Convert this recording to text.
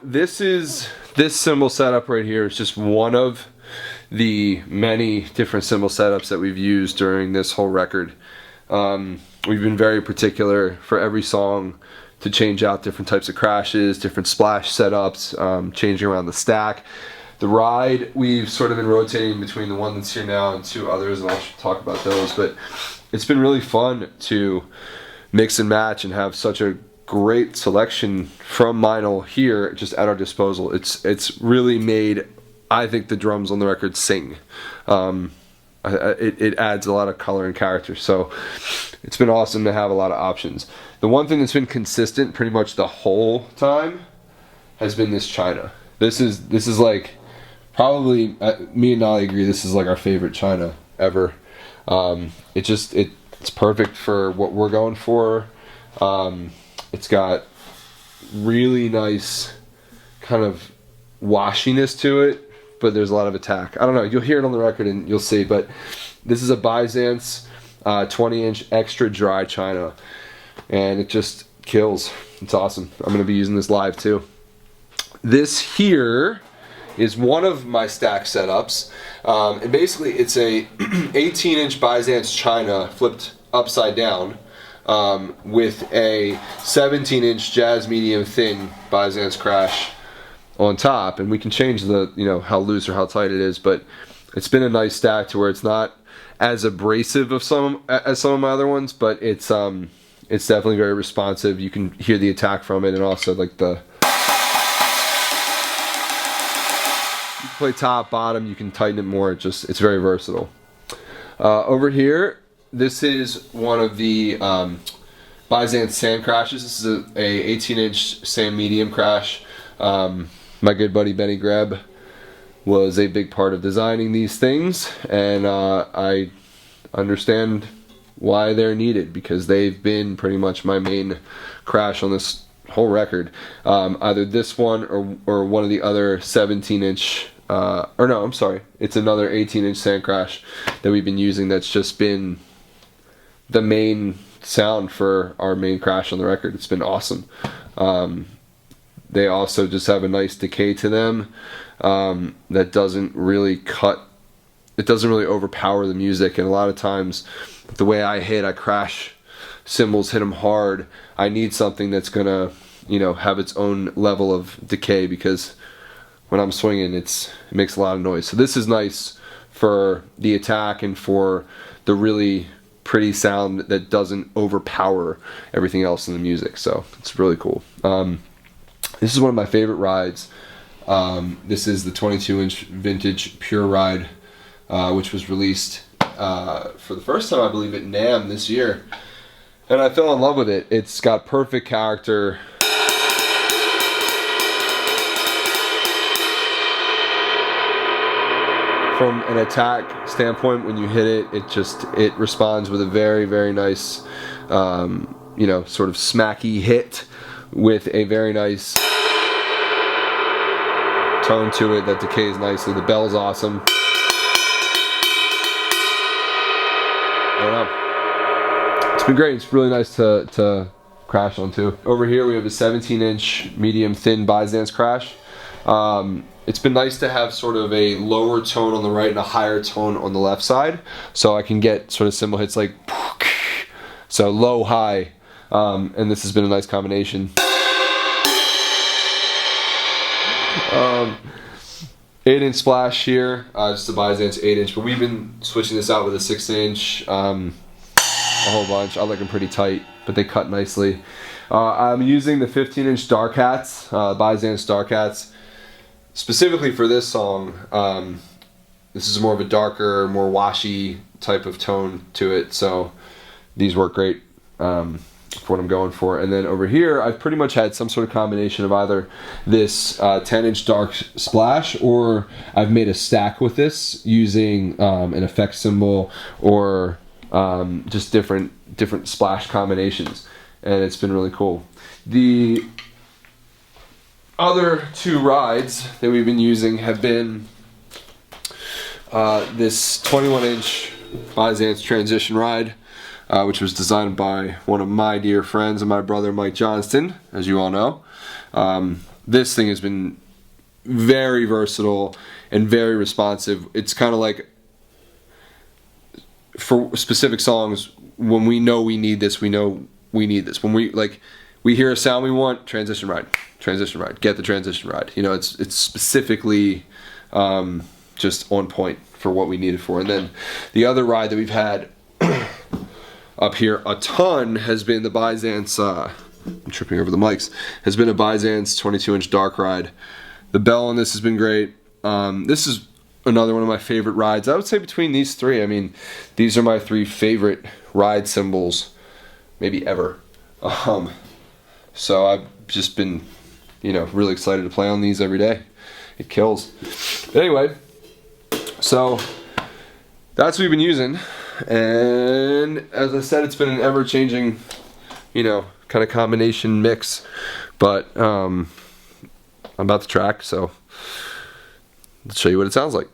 this cymbal setup right here is just one of the many different cymbal setups that we've used during this whole record. We've been very particular for every song to change out different types of crashes, different splash setups, changing around the stack. The ride, we've sort of been rotating between the one that's here now and two others, and I'll talk about those, but it's been really fun to mix and match and have such a great selection from Meinl here just at our disposal. It's really made, I think, the drums on the record sing. It adds a lot of color and character, so it's been awesome to have a lot of options. The one thing that's been consistent pretty much the whole time has been this China. This is like probably, me and Nolly agree, this is like our favorite China ever. It's perfect for what we're going for. It's got really nice kind of washiness to it, but there's a lot of attack. I don't know, you'll hear it on the record and you'll see, but this is a Byzance 20-inch extra dry China, and it just kills. It's awesome. I'm going to be using this live too. This here is one of my stack setups, and basically it's a 18-inch Byzance China flipped upside down with a 17-inch jazz medium thin Byzance crash on top, and we can change the, you know, how loose or how tight it is, but it's been a nice stack to where it's not as abrasive as some of my other ones, but it's definitely very responsive. You can hear the attack from it, and also like you can play top, bottom, you can tighten it more. It's very versatile. Over here, this is one of the Byzance sand crashes. This is a 18-inch sand medium crash. My good buddy Benny Greb was a big part of designing these things, and I understand why they're needed, because they've been pretty much my main crash on this whole record. Either this one or one of the other 17-inch, or no, I'm sorry, it's another 18-inch sand crash that we've been using that's just been the main sound for our main crash on the record. It's been awesome. They also just have a nice decay to them that doesn't really overpower the music, and a lot of times the way I crash cymbals, hit them hard. I need something that's gonna, you know, have its own level of decay, because when I'm swinging it makes a lot of noise. So this is nice for the attack and for the really pretty sound that doesn't overpower everything else in the music. So it's really cool. This is one of my favorite rides. This is the 22-inch vintage pure ride, which was released for the first time, I believe, at NAMM this year, and I fell in love with it. It's got perfect character. From an attack standpoint, when you hit it, it responds with a very, very nice, you know, sort of smacky hit with a very nice tone to it that decays nicely. The bell's awesome. I don't know. It's been great. It's really nice to crash onto. Over here we have a 17-inch medium thin Byzance crash. It's been nice to have sort of a lower tone on the right and a higher tone on the left side, so I can get sort of cymbal hits like, so low, high, and this has been a nice combination. 8-inch splash here, just a Byzance 8-inch, but we've been switching this out with a 6-inch, a whole bunch. I like them pretty tight, but they cut nicely. I'm using the 15-inch Dark Hats, Byzance Dark Hats, specifically for this song. This is more of a darker, more washy type of tone to it, so these work great for what I'm going for. And then over here, I've pretty much had some sort of combination of either this 10-inch dark splash, or I've made a stack with this using an effect cymbal, or just different splash combinations, and it's been really cool. The other two rides that we've been using have been this 21-inch Byzance transition ride, which was designed by one of my dear friends and my brother Mike Johnston, as you all know. this thing has been very versatile and very responsive. It's kind of like for specific songs, when we know we need this, we know we need this. When we hear a sound we want, transition ride, get the transition ride. You know, it's specifically just on point for what we need it for. And then the other ride that we've had up here a ton has been the Byzance, I'm tripping over the mics, has been a Byzance 22-inch dark ride. The bell on this has been great. This is another one of my favorite rides. I would say between these three, I mean, these are my three favorite ride cymbals, maybe ever. So I've just been, really excited to play on these every day. It kills. But anyway, so that's what we've been using. And as I said, it's been an ever-changing, kind of combination mix. But I'm about to track, so let's show you what it sounds like.